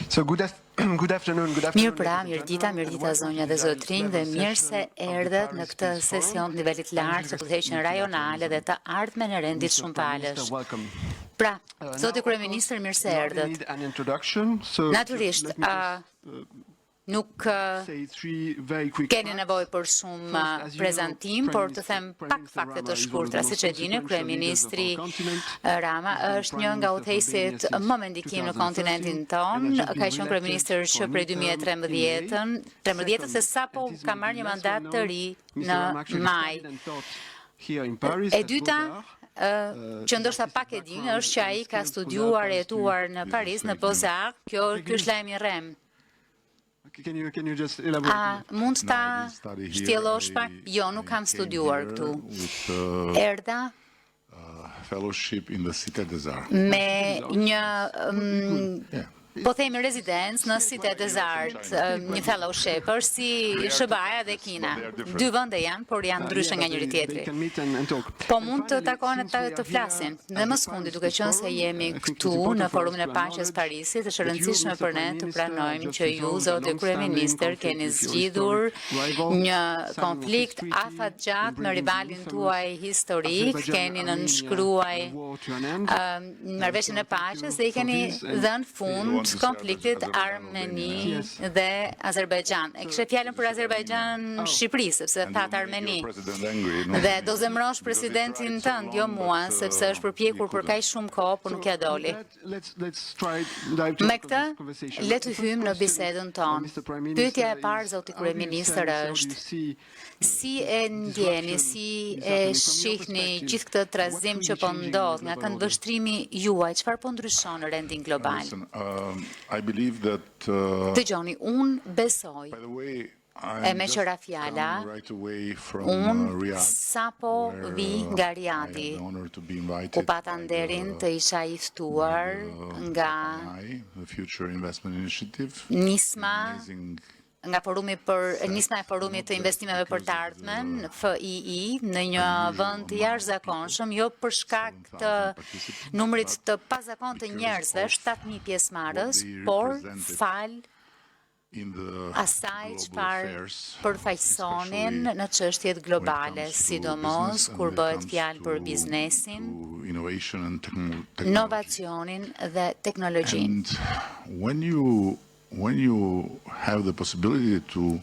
So good afternoon. Mirë pra, mirë dita zonja dhe zotrinj dhe mirë se erdhët në këtë sesion të nivelit lartë të udhëheqjen rajonale dhe të ardhmen e rendit Shumpalësh. Pra, zoti kryeministër, mirë se erdhët. Natyrisht, nuk keni nevojë për shumë prezantim, por të them pak fakte të shkurtra. Siç e dini, kryeministri Rama është një nga udhëheqësit më me ndikim në kontinentin ton, ka qenë kryeministër që prej 2013 se sapo ka marrë një mandat të ri në maj. E dyta, që ndoshta pak e dini, është që ai ka studiuar e jetuar në Paris, në Beaux-Arts. Ky është lajmi i rrem. Mund ta shtjellosh pak? Jo, nuk kam studiuar këtu. Erdha me një po themi rezidencë në Cité des Arts, një fellowship, është si SBA dhe Kina. Dy vende janë, por janë ndryshe nga njëri tjetri. Po mund të takohen të flasin. Dhe më së fundi, duke qenë se jemi këtu në Forumin e Paqes Parisit, është e rëndësishme për ne të pranojmë që ju, zoti kryeministër, keni zgjidhur një konflikt afatgjatë me rivalin tuaj historik, keni nënshkruaj marrëveshjen e paqes dhe i keni dhënë fund konfliktit Armeni dhe Azerbajxhan. E kishe fjalën për Azerbajxhan Shqipëri, sepse thatë Armeni. Dhe do zemrosh presidentin tënd, jo mua, sepse është përpjekur për kaq shumë kohë, por nuk ja doli. Me këtë, le të hyjmë në bisedën tonë. Pyetja e parë, zoti kryeministër, është si e ndjeni, si e shihni gjithë këtë trazim që po ndodh nga këndvështrimi juaj, çfarë po ndryshon në rendin global? Dëgjoni, unë besoj, e me qëra fjala, unë sapo vi nga Riadi, ku pata nderin të isha i ftuar nga nisma e forumit të investimeve për të ardhmen, FII, në një vend të jashtëzakonshëm, jo për shkak të numrit të pazakontë të njerëzve, 7.000 pjesëmarrës, por fal asaj çfarë përfaqësonin në çështjet globale, sidomos kur bëhet fjalë për biznesin, inovacionin dhe teknologjinë. When you have the possibility to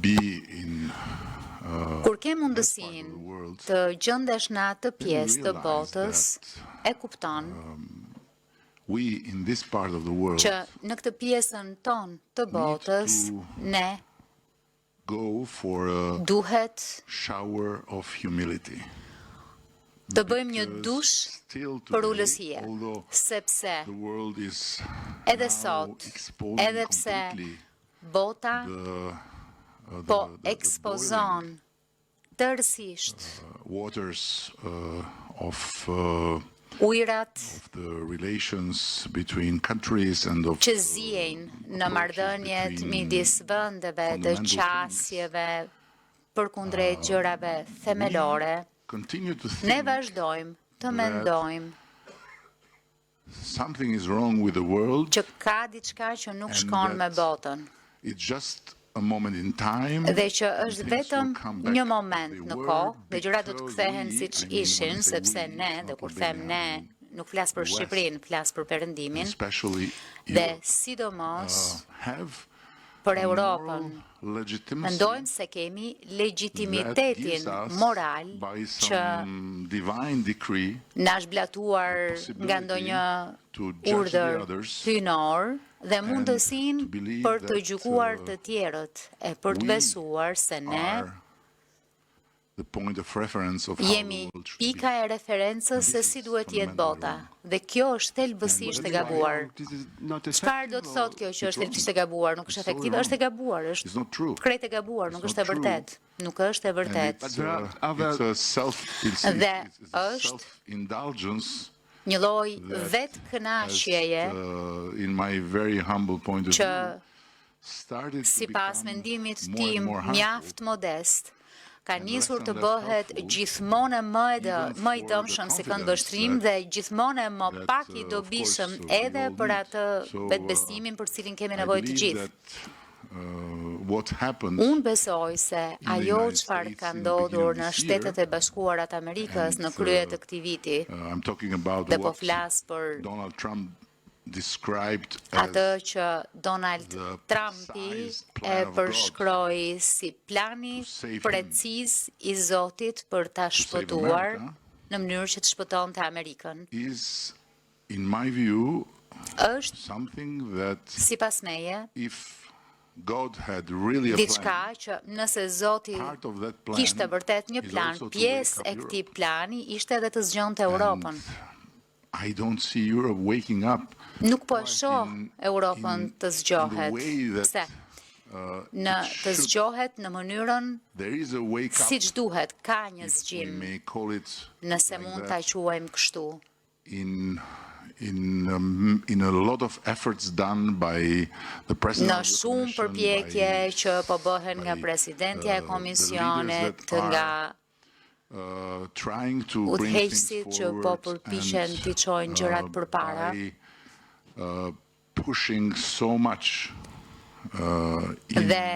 be in kur ke mundësinë të gjendesh në atë pjesë të botës, e kupton që në këtë pjesën tonë të botës ne duhet të bëjmë një dush për ulësie, sepse edhe sot, edhe pse bota po ekspozon tërësisht ujrat që ziejnë në marrëdhëniet midis vendeve të qasjeve përkundrejt gjërave themelore, ne vazhdojmë të mendojmë që ka diçka që nuk shkon me botën dhe që është vetëm një moment në kohë dhe gjërat do të kthehen siç ishin, sepse ne, dhe kur them ne, nuk flas për Shqipërinë, flas për Perëndimin dhe sidomos për Europën. Mendojmë se kemi legitimitetin moral që na është blatuar nga ndonjë urdhër hyjnor dhe mundësinë për të gjykuar të tjerët e për të besuar se ne jemi pika e referencës se si duhet jetë bota, dhe kjo është thelbësisht e gabuar. Çfarë do të thotë kjo që është thelbësisht e gabuar? Nuk është efektive, është e gabuar, është krejt e gabuar, nuk është e vërtet. Nuk është e vërtet. Dhe është një lloj vetë kënaqjeje që sipas mendimit tim mjaft modest ka nisur të bëhet gjithmonë më i dëmshëm si këndvështrim dhe gjithmonë më pak i dobishëm edhe për atë vetbesimin për cilin kemi nevojë të gjithë. Unë besoj se ajo çfarë ka ndodhur në Shtetet e Bashkuara të Amerikës në krye të këtij viti, dhe po flas për atë që Donald Trumpi e përshkroi si plani preciz i Zotit për ta shpëtuar në mënyrë që të shpëtonte Amerikën. Është, sipas meje, diçka që nëse Zoti kishte vërtet një plan, pjesë e këtij plani ishte edhe të zgjonte Europën. Nuk po e shoh Europën të zgjohet. Pse? Të zgjohet në mënyrën siç duhet, ka një zgjim, nëse mund ta quajmë kështu. In a lot of efforts done by the president. Në shumë përpjekje që po bëhen nga presidentja e komisionit, nga udhëheqësit që po përpiqen t'i çojnë gjërat përpara. Pushing so much dhe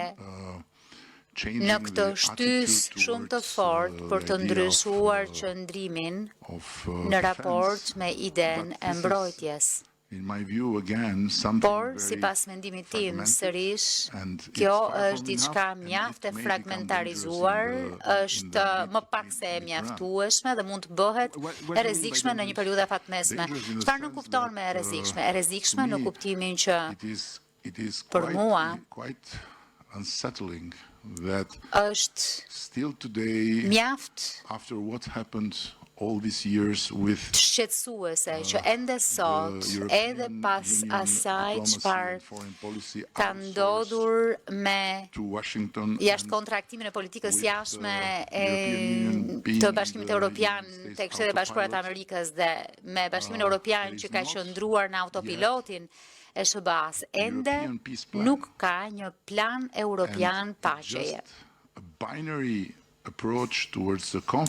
në këtë shtys shumë të fortë për të ndryshuar qëndrimin në raport me idenë e mbrojtjes. Por, sipas mendimit tim, sërish, kjo është diçka mjaft e fragmentarizuar, është më pak se e mjaftueshme dhe mund të bëhet e rrezikshme në një periudhë fatmesme. Çfarë nuk kupton me e rrezikshme? E rrezikshme në kuptimin që për mua është mjaft të shqetësuese që ende sot, edhe pas asaj çfarë ka ndodhur me jashtëkontraktimin e politikës jashtme të Bashkimit Evropian tek Shtetet e Bashkuara të Amerikës dhe me Bashkimin Evropian që ka qëndruar në autopilotin e SBA-s, ende nuk ka një plan europian paqeje.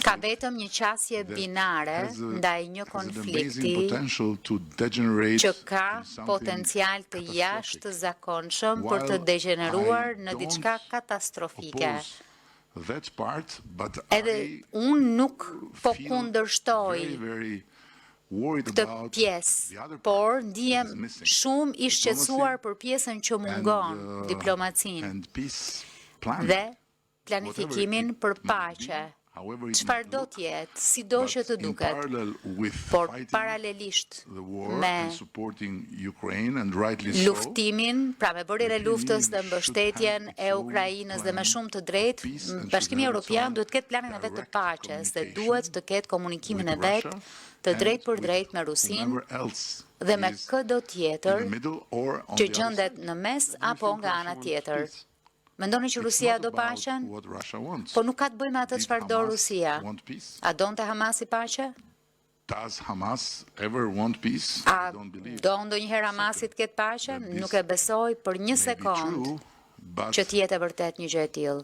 Ka vetëm një qasje binare ndaj një konflikti që ka potencial të jashtëzakonshëm për të degeneruar në diçka katastrofike. Edhe unë nuk po kundërshtoj këtë pjesë, por ndihem shumë i shqetësuar për pjesën që mungon, diplomacinë dhe planifikimin për paqe. Çfarë do të jetë, sido që të duket, por paralelisht me luftimin, pra me bërjen e luftës dhe mbështetjen e Ukrainës dhe me shumë të drejtë, Bashkimi Evropian duhet të ketë planin e vet të paqes dhe duhet të ketë komunikimin e vet të drejtë për drejtë me Rusinë dhe me çdo tjetër që gjendet në mes apo nga ana tjetër. Mendoni që Rusia do paqen? Po nuk ka të bëjë me atë çfarë do Rusia. A donte Hamasi paqe? A do ndonjëherë Hamasi të ketë paqe? Nuk e besoj për një sekond që të jetë vërtet një gjë e tillë.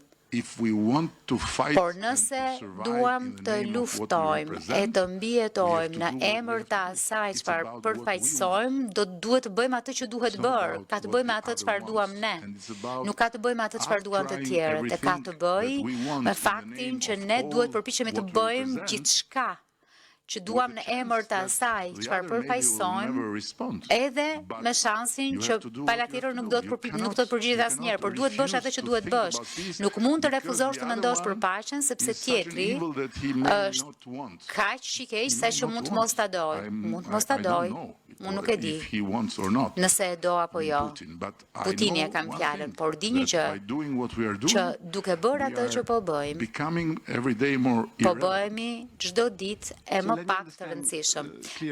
Por nëse duam të luftojmë e të mbijetojmë në emër të asaj çfarë përfaqësojmë, duhet të bëjmë atë që duhet bërë, ka të bëjë me atë çfarë duam ne. Nuk ka të bëjë me atë çfarë duan të tjerët, e ka të bëjë me faktin që ne duhet përpiqemi të bëjmë gjithçka që duam në emër të asaj çfarë përfaqësojmë, edhe me shansin që pala tjetër nuk do të përgjigjet asnjëherë, por duhet bësh atë që duhet bësh. Nuk mund të refuzosh të mendosh për paqen sepse tjetri është kaq i keq sa që mund të mos ta doj. Mund të mos ta doj. Unë nuk e di nëse e do apo jo. Putini e kam fjalën, por di një gjë, që duke bërë atë që po bëjmë, po bëhemi çdo ditë e më pak të rëndësishëm.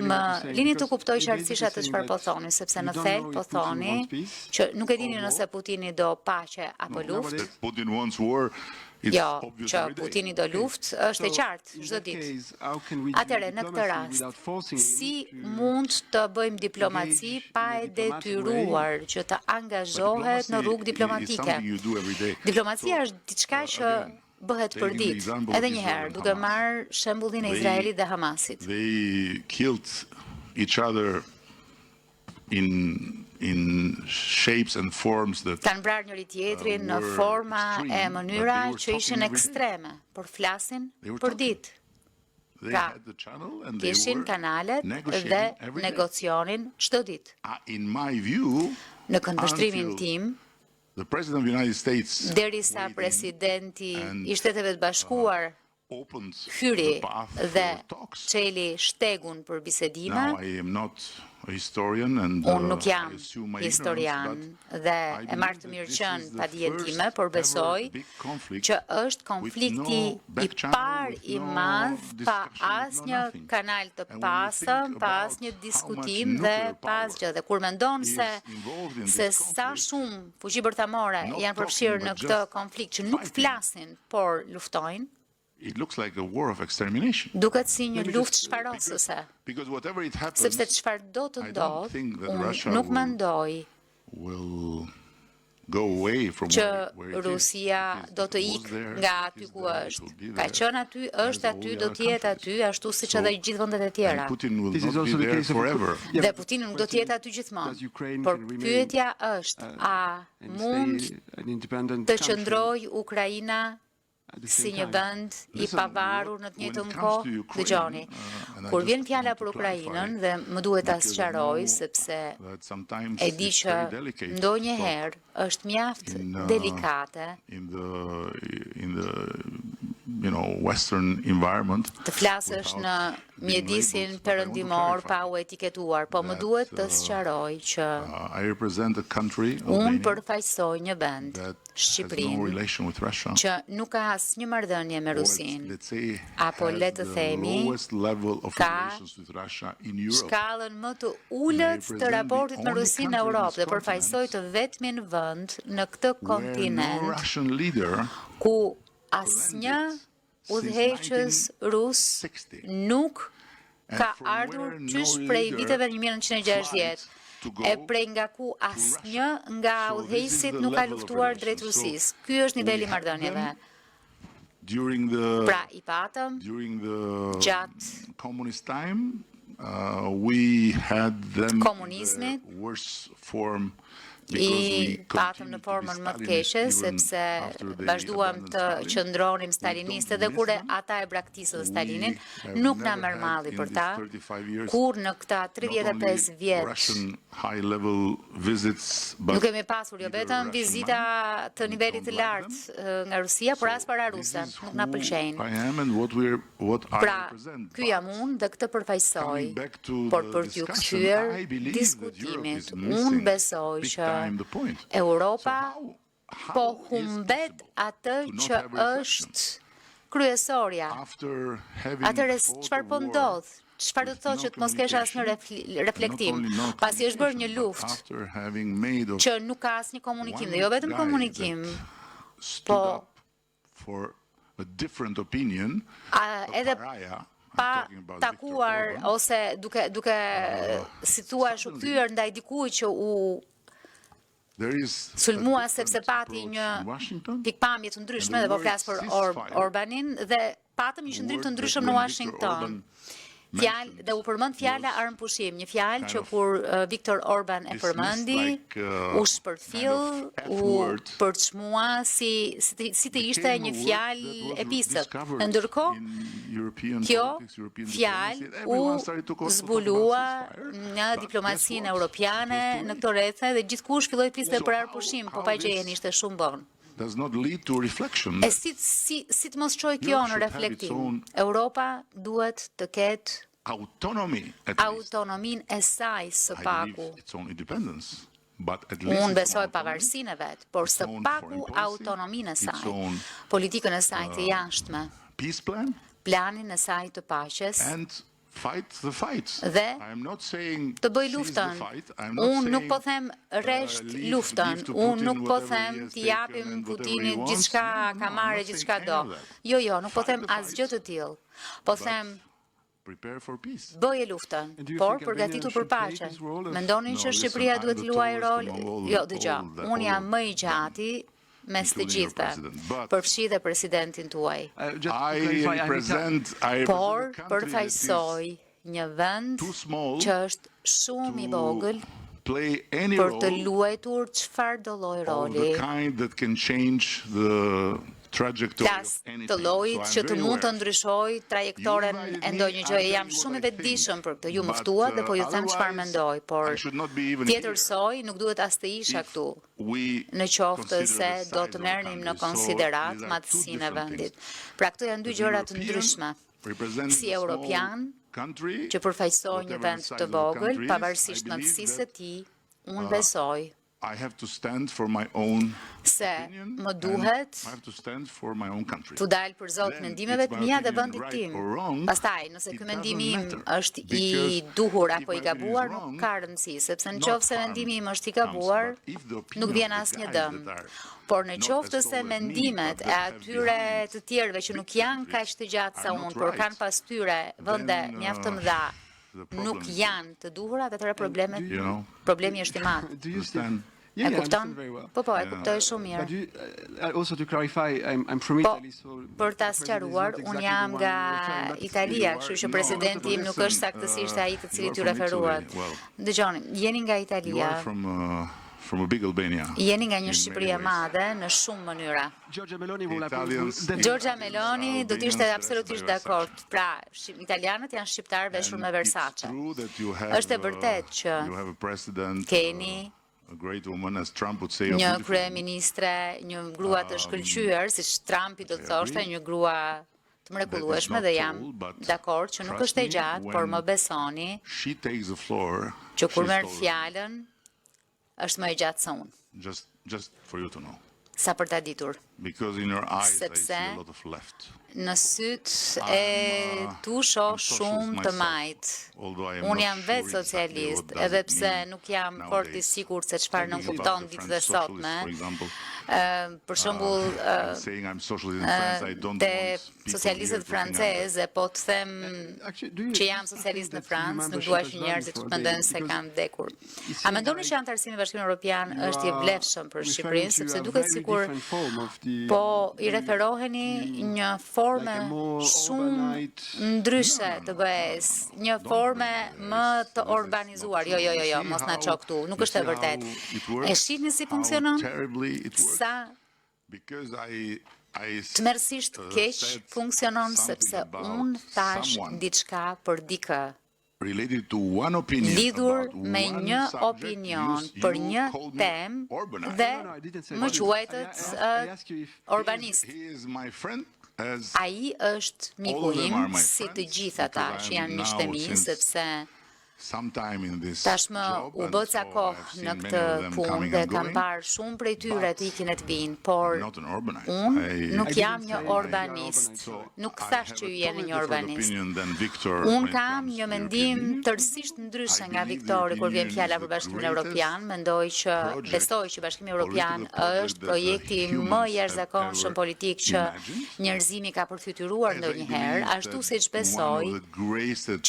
Më lini të kuptoj qartësisht atë çfarë po thoni, sepse në thelb po thoni që nuk e dini nëse Putini do paqe apo luftë. Jo, që Putini do luftë, është e qartë çdo ditë. Atëherë, në këtë rast, si mund të bëjmë diplomaci pa e detyruar që të angazhohet në rrugë diplomatike? Diplomacia është diçka që bëhet përdit. Edhe një herë, duke marrë shembullin e Izraelit dhe Hamasit. They killed each other in shapes and forms that Kanë vrarë njëri tjetrin në forma e mënyra që ishin ekstreme, por flasin përdit. they Pra, had the channel and they Kishin were kanalet negotiating dhe every day. negocionin çdo ditë. In my view, Në këndvështrimin until tim, the President of the United States derisa presidenti i Shteteve të Bashkuar opened hyri the path dhe for talks. çeli shtegun për bisedime, Now I am not a historian and unë nuk I jam assume my historian ignorance, dhe but I e marrë të believe mirë that qenë this is pa the dijen time, first por ever besoj big conflict që është konflikti with no back i channel, parë with i no madh pa discussion, with no asnjë nothing. kanal të And when we pasëm, think pa about asnjë how diskutim much dhe nuclear pa power asgjë. Dhe kur mendon is se involved in se this sa conflict, shumë fuqi bërtamore not janë talking, përfshirë në but këtë just konflikt që nuk fighting. flasin, por luftojnë, it looks like a war of extermination. duket si një Let me luftë just- shfarosëse. Because whatever it happens, Sepse çfarë do të I don't ndodh, think that unë Russia nuk will- mendoj will go away from që where it is. Rusia It is- do të it was ikë there, nga it aty is ku there, it është. will be Ka there, qenë aty, as është all aty, the do other të jetë aty, countries. ashtu siç So- edhe gjithë vendet e tjera. And Putin will This is not be also the there case of forever. Yeah, Dhe but Putini nuk do të question jetë aty gjithmonë. does Ukraine Por can remain, pyetja është, a and mund stay an independent të country qëndroj Ukraina at the si same një time? vend i Listen, pavarur në të when it njëjtën comes kohë? to Ukraine, Dëgjoni. and I Kur vjen just fjala want to për Ukrainën clarify, dhe më duhet ta because I sqaroj know sepse that sometimes e di it's që very delicate to ndonjëherë është mjaft in, delikate in the Western environment. të flasësh në mjedisin perëndimor pa u etiketuar, po më duhet të sqaroj që I represent a country, unë Albania, përfaqësoj një vend, that has no Shqipërinë, relation with Russia. që nuk ka asnjë marrëdhënie me Or Rusinë. let's say, Apo has le të the themi, lowest level of ka relations with Russia in Europe. Shkallën më të ulët të raportit me Rusinë në Europë dhe përfaqësoj të vetmin vend në këtë Where no kontinent Russian leader ku asnjë udhëheqës rus nuk ka ardhur qysh prej viteve 1960. E prej nga ku asnjë nga udhëheqësit nuk ka luftuar drejt Rusisë. Ky është niveli i marrëdhënieve. during the Pra i patëm gjatë communist time, we had them Komunizmit, in the worst form i patëm në formën më të keqe, sepse vazhduam të qëndronim staliniste dhe kur ata e braktisën Stalinin, nuk na merr malli për ta, kur në këta 35 vjet nuk kemi pasur jo vetëm vizita të nivelit të lartë nga Rusia, por as para ruse, nuk na pëlqejnë. Pra, ky jam unë dhe këtë përfaqësoj, por për t'ju kthyer diskutimit, unë besoj që Europa po humbet atë që është kryesorja. Atëherë çfarë po ndodh? Çfarë do të thotë që të mos kesh asnjë reflektim, pasi është bërë një luftë që nuk ka asnjë komunikim, dhe jo vetëm komunikim, po edhe pa takuar ose duke si thua u kthyer ndaj dikujt që u sulmua sepse pati një pikpamje të ndryshme, dhe po flas për Orbanin, dhe patëm një qëndrim të ndryshëm në Washington. Dhe u përmend fjala armpushim, një fjalë që kur Viktor Orban e përmendi, u shpërfill, u përçmua si të ishte një fjalë e pisët. Ndërkohë, kjo fjalë u zbulua në diplomacinë europiane në këto rrethe dhe gjithkush filloi të fliste për armpushim, po pa gjejeni, ishte shumë vonë. E si të mos çojë kjo në reflektim? Europa duhet të ketë autonominë e saj së paku. Unë besoj pavarësinë e vet, por së paku autonominë e saj, politikën e saj të jashtme, planin e saj të paqes, dhe të bëj luftën. Unë nuk po them rresht luftën, unë nuk po them t'i japim Putinit gjithçka ka marrë, gjithçka do. Jo, nuk po them asgjë të tillë. Po them bëje luftën, por përgatitur për paqe. Mendonin që Shqipëria duhet luajë rol? Jo, dëgjoj, unë jam më i gjati mes të gjithëve, përfshi dhe presidentin tuaj. Por përfaqësoj një vend që është shumë i vogël për të luajtur çfarë do lloj roli. Plas të llojit që të mund të ndryshoj trajektoren e ndonjë gjëje. Jam shumë i vetëdijshëm për këtë. Ju më ftuat dhe po ju them çfarë mendoj, por tjetërsoj nuk duhet as të isha këtu. Në qoftë se do të merrnim në konsiderat matësinë e vendit. Pra këto janë dy gjëra të ndryshme. Si europian, që përfaqësoj një vend të vogël, pavarësisht matësisë së tij, unë besoj se më duhet të dalë për zot mendimeve të mia dhe vendit tim. Pastaj, nëse ky mendim im është i duhur apo i gabuar, nuk ka rëndësi, sepse nëse mendimi im është i gabuar, nuk vjen asnjë dëm. Por në qoftë se mendimet e atyre të tjerëve që nuk janë kaq të gjatë sa unë, por kanë pas tyre vende mjaft të mëdha, nuk janë të duhurat, atëherë problemi është i madh. E kupton? Po, e kuptoj shumë mirë. Po, për ta sqaruar, unë jam nga Italia, kështu që presidenti im nuk është saktësisht ai të cilit ju referuat. Dëgjoni, jeni nga Italia. Jeni nga një Shqipëri e madhe në shumë mënyra. Giorgia Meloni do të ishte absolutisht dakord. Pra, italianët janë shqiptarë veshur me Versace. Është e vërtet që keni një kryeministre, një grua të shkëlqyer, siç Trumpi do të thoshte, një grua të mrekullueshme dhe jam dakord që nuk është e gjatë, por më besoni që kur merr fjalën është më e gjatë se unë. Sa për ta ditur. Sepse në sytë e tu shoh shumë të majt. Unë jam vetë socialist, edhe pse nuk jam fort i sigurt se çfarë nënkupton ditët e sotme. Për shembull, te socialistët francezë, po të them që jam socialist në Francë, nuk dua që njerëzit të mendojnë se kam vdekur. A mendoni që anëtarësimi i Bashkimit Evropian është i vlefshëm për Shqipërinë, sepse duket sikur po i referoheni një forme shumë ndryshe të BE-s, një forme më të urbanizuar. Jo, mos na ço këtu, nuk është e vërtet. E shihni si funksionon? Sa tmerrsisht keq funksionon, sepse unë thash diçka për dikë. Lidhur me një opinion për një temë dhe më quajtët urbanist. Ai është miku im, si të gjithë ata që janë miqtë mi, sepse tashmë u bë ca kohë në këtë punë dhe kam parë shumë prej tyre të ikin e të vinë, por unë nuk jam një urbanist. Nuk thash që ju jeni një urbanist. Unë kam një mendim tërësisht ndryshe nga Viktori kur vjen fjala për Bashkimin Evropian. Besoj që Bashkimi Evropian është projekti më i jashtëzakonshëm politik që njerëzimi ka përfituar ndonjëherë, ashtu siç besoj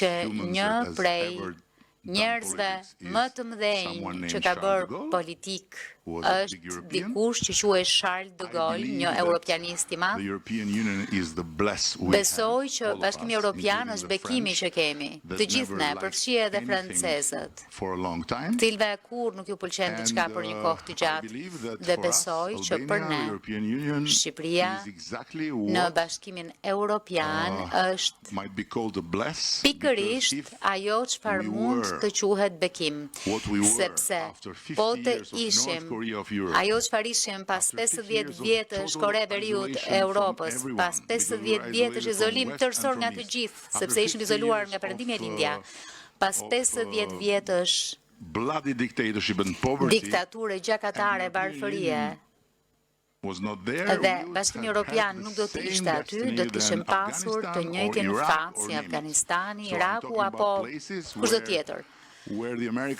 që një prej njerëzve më të mëdhenj që ka bërë politik është dikush që quhet Charles de Gaulle, një europianist i madh. Besoj që Bashkimi Evropian është bekimi që kemi, të gjithë ne, përfshi edhe francezët, cilëve kur nuk ju pëlqen diçka për një kohë të gjatë, dhe besoj që për ne, Shqipëria në Bashkimin Evropian është pikërisht ajo çfarë mund të quhet bekim, sepse po të ishim ajo çfarë ishim pas 50 vjetësh Kore e Veriut e Europës, pas 50 vjetësh izolim tërësor nga të gjithë, sepse ishim izoluar nga Perëndimja e Lindja, pas 50 vjetësh diktature gjakatare, varfërie, dhe Bashkimi Evropian nuk do të ishte aty, do të kishim pasur të njëjtin fat si Afganistani, Iraku apo kushdo tjetër.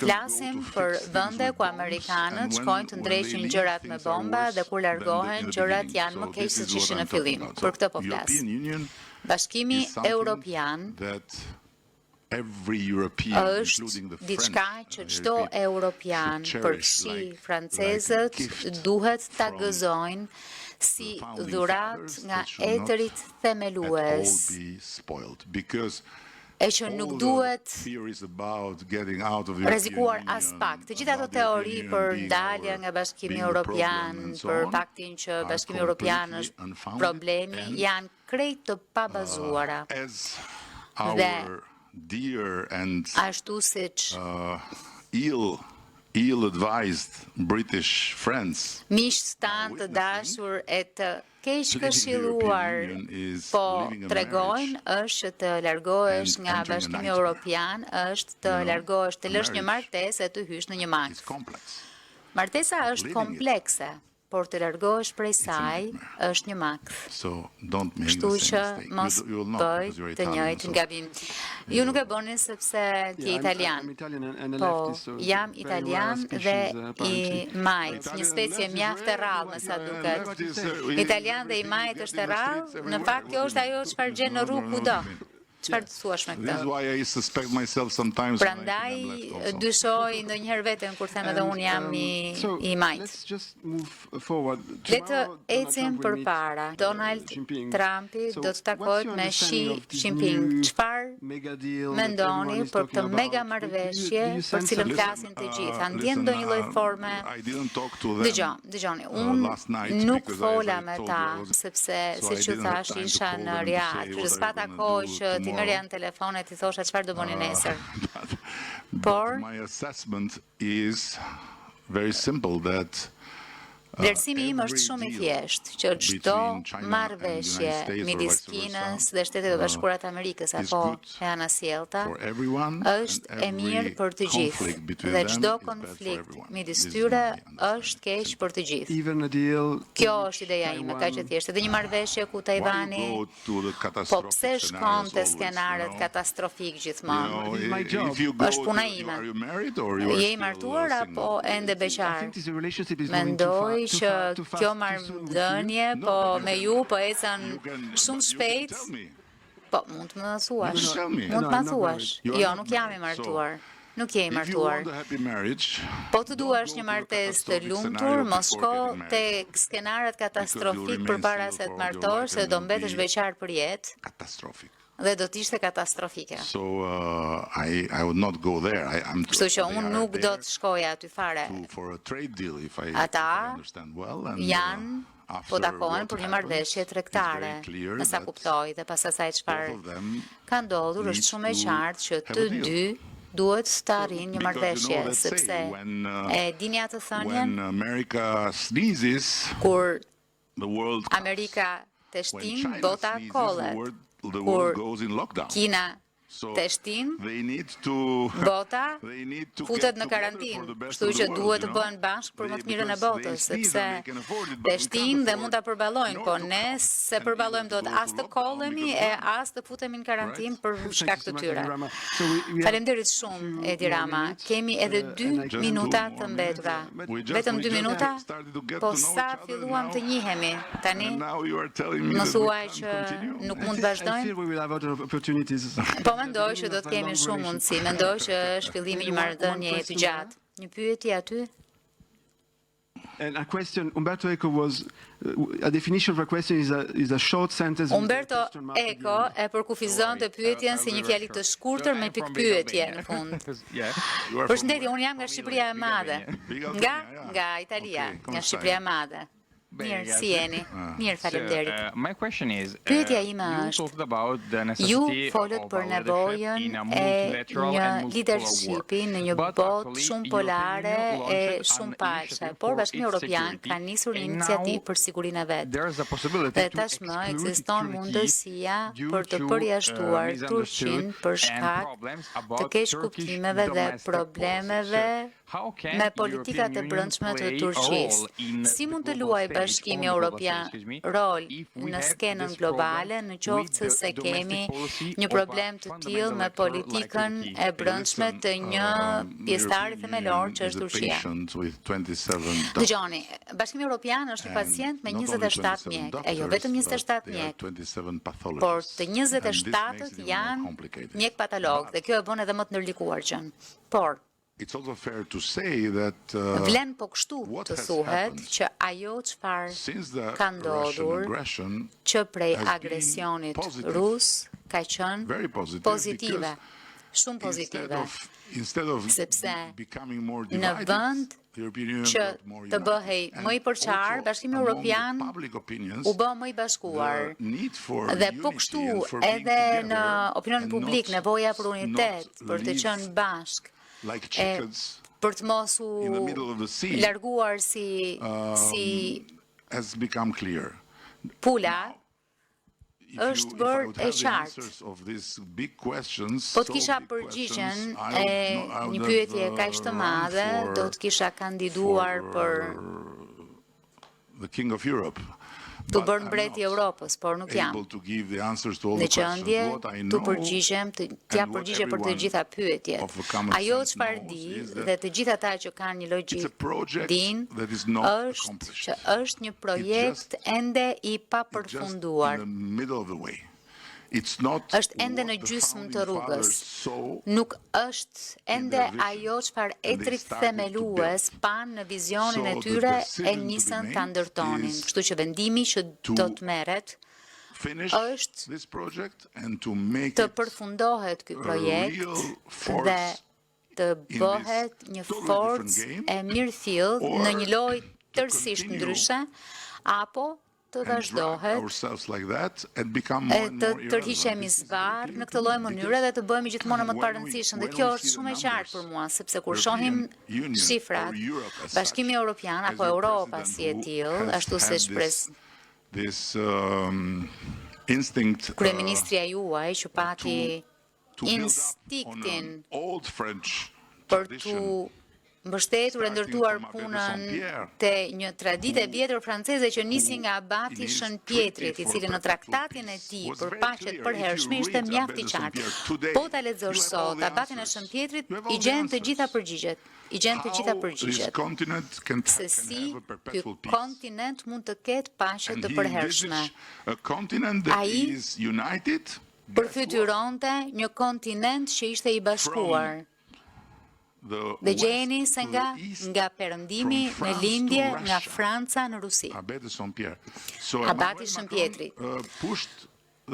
Flasim për vende ku amerikanët shkojnë të ndreqin gjërat me bomba dhe kur largohen gjërat janë më keq se ç'ishin në fillim. Për këtë po flas. Bashkimi Evropian every European, është including the diçka French, që çdo europian, përfshi francezët, duhet ta gëzojnë si dhurat nga etërit themelues, e që nuk duhet rrezikuar as pak. Të gjitha ato teori për dalja nga Bashkimi Evropian, për faktin që Bashkimi Evropian është problemi, janë krejt të pabazuara. Dhe ashtu siç ill-advised British friends, miqtë tanë të dashur e të keq këshilluar po tregojnë është që të largohesh nga Bashkimi Evropian, është të largohesh, të lësh një martesë e të hysh në një makt. Martesa është komplekse, por të largohesh prej saj është një makt. Kështu që mos bëj të njëjtin gabim. Ju nuk e bëni sepse je italian. Po, jam italian dhe i majt, një specie mjaft e rrallë, me sa duket. Italian dhe i majt është e rrallë, në fakt kjo është ajo çfarë gjen në rrugë kudo. Çfarë të thuash me këtë? Prandaj dyshoj ndonjëherë veten kur them edhe unë jam i majt. Le të ecim përpara. Donald Trumpi do të takohet me Xi Jinping. Çfarë mendoni për këtë mega marrëveshje për cilën flasin të gjithë? A ndjen ndonjë lloj forme? Dëgjoni, unë nuk fola me ta sepse siç u thash isha në Riyadh, që s'pata kohë që ti merrja në telefonet i thosha çfarë do bëni nesër. Por my assessment is very simple that vlerësimi im është shumë i thjeshtë, që çdo marrëveshje midis Kinës dhe Shtetet e Bashkuara të Amerikës apo e anasjellta është e mirë për të gjithë, dhe çdo konflikt midis tyre është keq për të gjithë. Kjo është ideja ime, kaq e thjeshtë. Dhe një marrëveshje ku Tajvani po pse shkon te skenaret katastrofik gjithmonë? Është puna ime. Je i martuar apo ende beqar? Mendoj që kjo marrëdhënie po me ju po ecën shumë shpejt. Po mund të më thuash. Mund të më thuash. Jo, nuk jam i martuar. Nuk je i martuar. Po të duash një martesë të lumtur, mos shko tek skenaret katastrofik përpara se të martosh, se do mbetesh beqar për jetë. Dhe do të ishte katastrofike. Kështu që unë nuk do të shkoja aty fare. Ata janë po takohen për një marrëveshje tregtare, me sa kuptoj, dhe pas asaj çfarë ka ndodhur është shumë e qartë që të dy duhet të arrijnë një marrëveshje, sepse e dini atë thënien, kur Amerika të shtin, bota kollet. Kur Kina të shtin, bota futet në karantinë, kështu që duhet të bëhen bashkë për më të mirën e botës, sepse të shtin dhe mund ta përballojnë, po ne se përballojmë dot as të kollemi e as të futemi në karantinë për shkak të tyre. Faleminderit shumë Edi Rama. Kemi edhe 2 minuta të mbetura. Vetëm 2 minuta? Po sa filluam të njihemi tani? Më thuaj që nuk mund të vazhdojmë? Po mendoj që do të kemi shumë mundësi. Mendoj që është fillimi një marrëdhënie të gjatë. Një pyetje aty? And a question, Umberto Eco was, a definition of a question is a short sentence. Umberto Eco e përkufizon të pyetjen si një fjali të shkurtër me pikpyetje në fund. Përshëndetje, unë jam nga Shqipëria e Madhe. Nga Italia, nga Shqipëria e Madhe. Mirë, si jeni? Mirë, faleminderit. Pyetja ime është, ju folët për nevojën e një leadershipi në një botë shumë polare e shumë paqe, por Bashkimi Evropian ka nisur një iniciativë për sigurinë e vet. Dhe tashmë ekziston mundësia për të përjashtuar Turqinë për shkak të keq kuptimeve dhe problemeve me politikat e brendshme të Turqisë. Si mund të luajë Bashkimi Evropian rol në skenën globale, në qoftë se kemi një problem të tillë me politikën e brendshme të një pjesëtari themelor që është Turqia. Dëgjoni, Bashkimi Evropian është një pacient me 27 mjek, e jo vetëm 27 mjek, por të 27-ët janë mjek patolog, dhe kjo e bën edhe më të ndërlikuar gjën. Por vlen po kështu të thuhet që ajo çfarë ka ndodhur që prej agresionit rus ka qenë pozitive, shumë pozitive, sepse në vend që të bëhej më i përqar, Bashkimi Evropian u bë më i bashkuar. Dhe po kështu edhe në opinionin publik nevoja për unitet, për të qenë bashk, për të mos u larguar si pula, është bërë e qartë. Po të kisha përgjigjen e një pyetje kaq të madhe, do të kisha kandiduar për të bërë mbreti i Europës, por nuk jam në qëndje të përgjigjem, t'ja përgjigje për të gjitha pyetjet. Ajo çfarë di dhe të gjitha ata që kanë një logjik dinë është që është një projekt ende i papërfunduar. Është ende në gjysmë të rrugës. Nuk është ende ajo çfarë etrit themelues pan në vizionin e tyre e nisën ta ndërtonin. Kështu që vendimi që do të merret është të përfundohet ky projekt dhe të bëhet një forcë e mirëfillt në një lojë tërësisht ndryshe, apo të vazhdohet e të tërhiqemi zvarr në këtë lloj mënyre dhe të bëhemi gjithmonë më të parëndësishëm. Dhe kjo është shumë e qartë për mua, sepse kur shohim shifrat, Bashkimi Evropian apo Europa si e tillë, ashtu si shpres kryeministria juaj që pati instiktin për të mbështetur e ndërtuar punën te një traditë e vjetër franceze që nisi nga abati Shën Pjetrit, i cili në traktatin e tij për paqe të përhershme ishte mjaft i qartë. Po ta lexosh sot abatin e Shën Pjetrit, i gjen të gjitha përgjigjet. Se si ky kontinent mund të ketë paqe të përhershme. Ai përfytyronte një kontinent që ishte i bashkuar. Dhe gjeni se nga perëndimi në lindje nga Franca në Rusi. Abati Shën Pjetrit.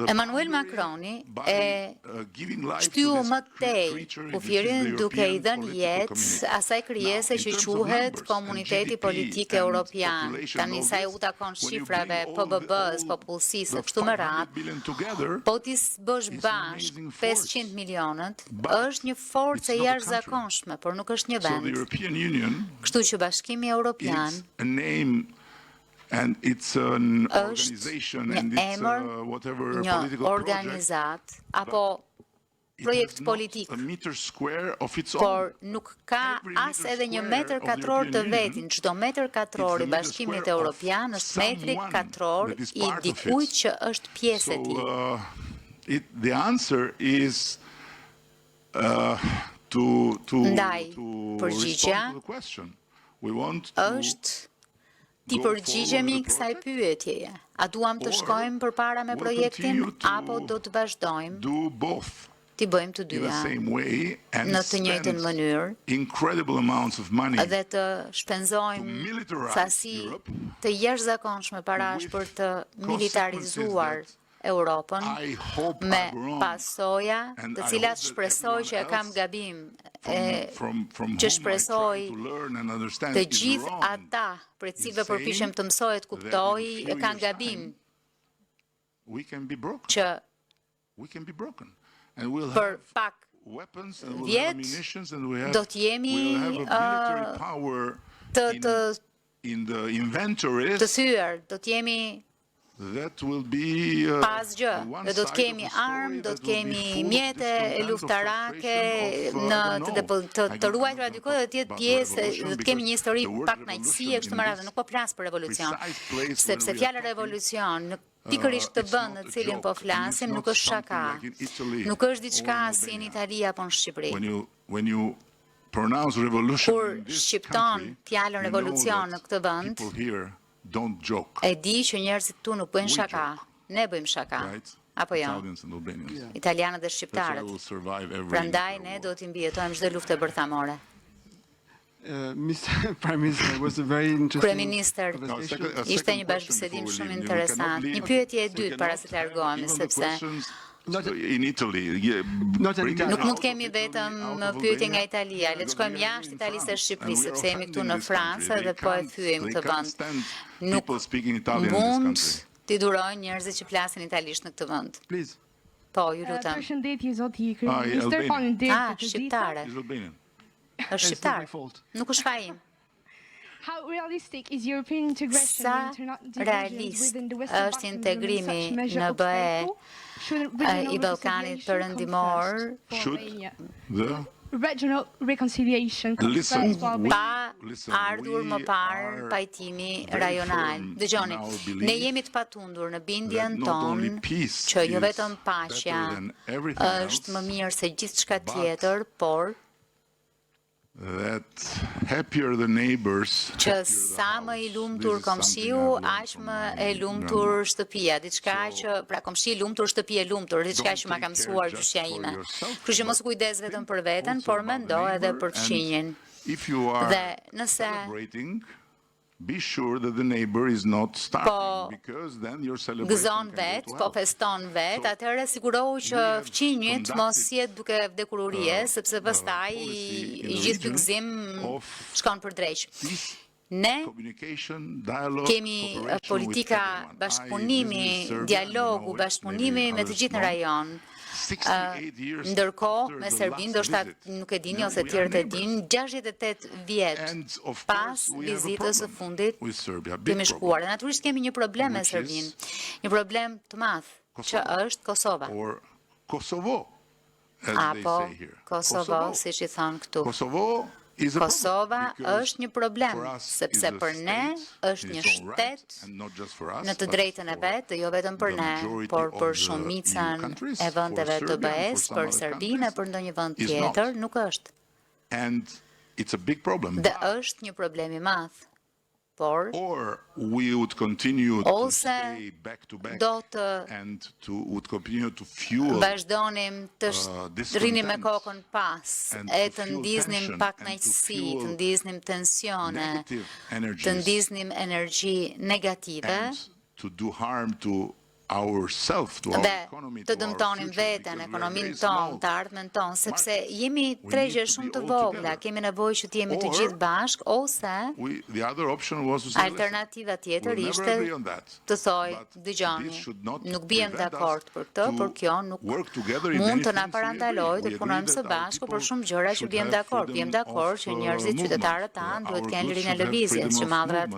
Emmanuel Macroni e shtyu më tej kufirin duke i dhënë jetë asaj krijese që quhet Komuniteti Politik Evropian. Tani sa u takon shifrave PBB-s, popullsisë, kështu me radhë, po ti bësh bashk 500 milionët, është një forcë e jashtëzakonshme, por nuk është një vend. Kështu që Bashkimi Evropian and it's an është organization and një it's emër, whatever një political organizat, apo projekt politik, por nuk ka as edhe një metër katror të vetin. Çdo metër katror i Bashkimit Evropian është metri katror i dikujt që është pjesë e tij. The answer is Ndaj, përgjigja është ti përgjigjemi kësaj pyetjeje. A duam të shkojmë përpara me projektin, apo do të vazhdojmë ti bëjmë të dyja në të njëjtën mënyrë dhe të shpenzojmë sasi të jashtëzakonshme parash për të militarizuar Europën me pasoja të cilat shpresoj që e kam gabim, që shpresoj të gjithë ata për cilëve përpiqem të mësoj të kuptoj e kanë gabim që për pak vjet do të jemi të thyer, do të jemi that will be pas gjë. Do të kemi armë, do të kemi mjete luftarake të ruajtura diku dhe të jetë pjesë, do të kemi një histori pak kënaqësie kështu me radhë, nuk po flas për revolucion. Sepse fjala revolucion në pikërisht këtë vend në cilin po flasim nuk është shaka. Nuk është diçka si në Itali apo në Shqipëri. Kur shqipton fjalën revolucion në këtë vend, e di që njerëzit tu nuk bëjnë shaka, ne bëjmë shaka, apo jo, italianët dhe shqiptarët. Prandaj ne do t'i mbijetojmë çdo luftë bërthamore. Mr. Prime Minister was a very interesting. Kryeministër, ishte një bashkëbisedim shumë interesant. Një pyetje e dytë para se të largohemi, sepse nuk mund kemi vetëm pyetje nga Italia, le të shkojmë jashtë Italisë dhe Shqipërisë, sepse jemi këtu në Francë dhe po e thyejmë këtë vend. Nuk mund t'i durojnë njerëzit që flasin italisht në këtë vend. Po, ju lutem. Përshëndetje zoti kryeministër, faleminderit për shqiptare. Është shqiptar. Nuk është faim. How realistic is European integration Sa realist është integrimi në BE i Ballkanit Perëndimor regional reconciliation pa ardhur më parë pajtimi rajonal. Dëgjoni, ne jemi të patundur në bindjen tonë që jo vetëm paqja është më mirë se gjithçka tjetër, por që sa më i lumtur komshiu, aq më e lumtur shtëpia. Diçka që, pra komshi i lumtur, shtëpi e lumtur, diçka që ma ka mësuar gjyshja ime. Kështu që mos kujdes vetëm për veten, por mendo edhe për të qinjen. Dhe nëse be sure that the neighbor is not starving, because then your celebration gëzon vet, po feston vet, atëherë sigurohu që fqinjit mos jetë duke vdekur urie, sepse pastaj i gjithë ky gëzim shkon për dreq. Ne kemi politika bashkëpunimi, dialogu, bashkëpunimi me të gjithë në rajon. Ndërkohë me Serbinë, ndoshta nuk e dini ose tjerët e dinë, 68 vjet pas vizitës së fundit kemi shkuar. Natyrisht kemi një problem me Serbinë, një problem të madh, që është Kosova. Apo Kosovo, siç i thon këtu. Kosova është një problem, sepse për ne është një shtet në të drejtën e vetë, jo vetëm për ne, por për shumicën e vendeve të BE-s, për Serbinë e për ndonjë vend tjetër, nuk është. Dhe është një problem i madh. Por ose do të vazhdonim të rrinim me kokën pas, e të ndiznim pak kënaqësi, të ndiznim tensione, të ndiznim energji negative, dhe të dëmtonim veten, ekonominë tonë, të ardhmen tonë, sepse jemi tregje shumë të vogla, kemi nevojë që të jemi të gjithë bashk, ose alternativa tjetër ishte të thoj, dëgjoni, nuk bijem dakord për këtë, por kjo nuk mund të na parandalojë të punojmë së bashku për shumë gjëra që bijem dakord që njerëzit, qytetarët tanë duhet të kenë lirinë e lëvizjes, që madhrat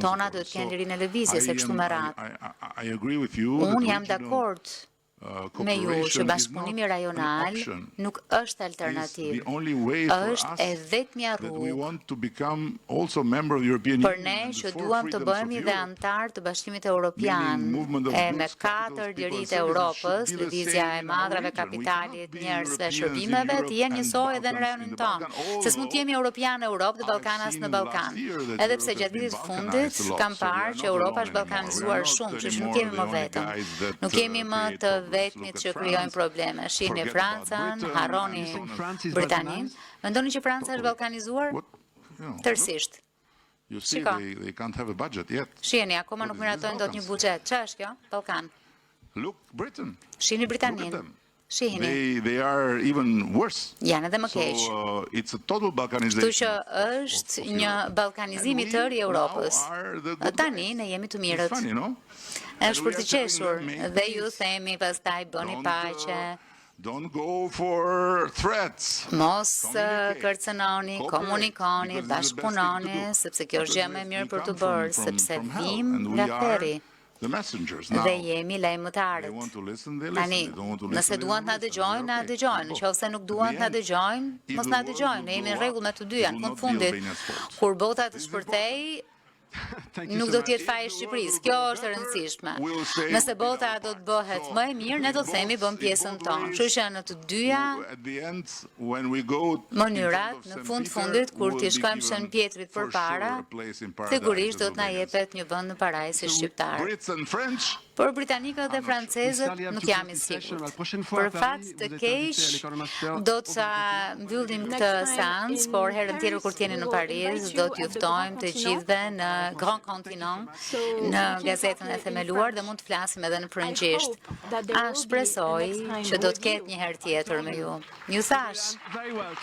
tona duhet të kenë lirinë e lëvizjes, e kështu me radhë. Unë jam dakord me ju që bashkëpunimi rajonal nuk është alternativ, është e vetmja rrugë për ne që duam të bëhemi dhe antar të Bashkimit Evropian, e me 4 lirit e Europës, lëvizja e madrave, kapitalit, njerëzve, shërbimeve, të jenë njësoj edhe në rajonin tonë, se s'mund të jemi Europian në Europë dhe Ballkanas në Ballkan. Edhe pse gjatë vitit fundit kam parë që Europa është ballkanizuar shumë, që nuk kemi më vetëm, nuk kemi më të vetmit që krijojnë probleme. Shihni Francën, harroni Britaninë. Mendoni që Franca është ballkanizuar? Tërësisht. Shiko. Shihni, akoma nuk miratojnë dot një buxhet. Çfarë është kjo? Ballkan. Shihni Britaninë. Shihni. Janë edhe më keq. Kështu që është një ballkanizim i tërë i Europës. Tani ne jemi të mirët. Është për të qeshur dhe ju themi pastaj bëni paqe. Mos kërcënoni, komunikoni, bashkëpunoni, sepse kjo është gjë më e mirë për të bërë, sepse vim nga theri. the messengers. Dhe Now, jemi they lajmëtarët. want to listen, they Tani, listen. They don't want to nëse listen, they duan të don't na listen. dëgjojnë, na Okay. dëgjojnë. Nëse nuk duan të na dëgjojnë, If mos the na world dëgjojnë. will Ne jemi blow në rregull me up, të dyja. it Në will fund not be fundit, Albania's fault. kur bota të shpërtej, Thank you nuk so do much. të jetë faji i Shqipërisë. Kjo është e rëndësishme. We'll stay Nëse bota without do të facts. bëhet So, më e mirë, ne do të themi bëm pjesën tonë. Kështu që në të dyja At the end, when we go mënyrat, në fund fundit, kur t'i shkojmë Shën Pjetrit përpara, sigurisht do të na jepet një vend në parajs si shqiptar. Brits and French, Por britanikët dhe francezët nuk jam i sigurt. Për fat të keq, do të mbyllim këtë seancë, por herën tjetër kur t'jeni në Paris, do t'ju ftojmë të gjithëve në Grand Continent, në gazetën e themeluar dhe mund të flasim edhe në frëngjisht. Shpresoj që do të ketë një herë tjetër me ju. Ju thash. Very well.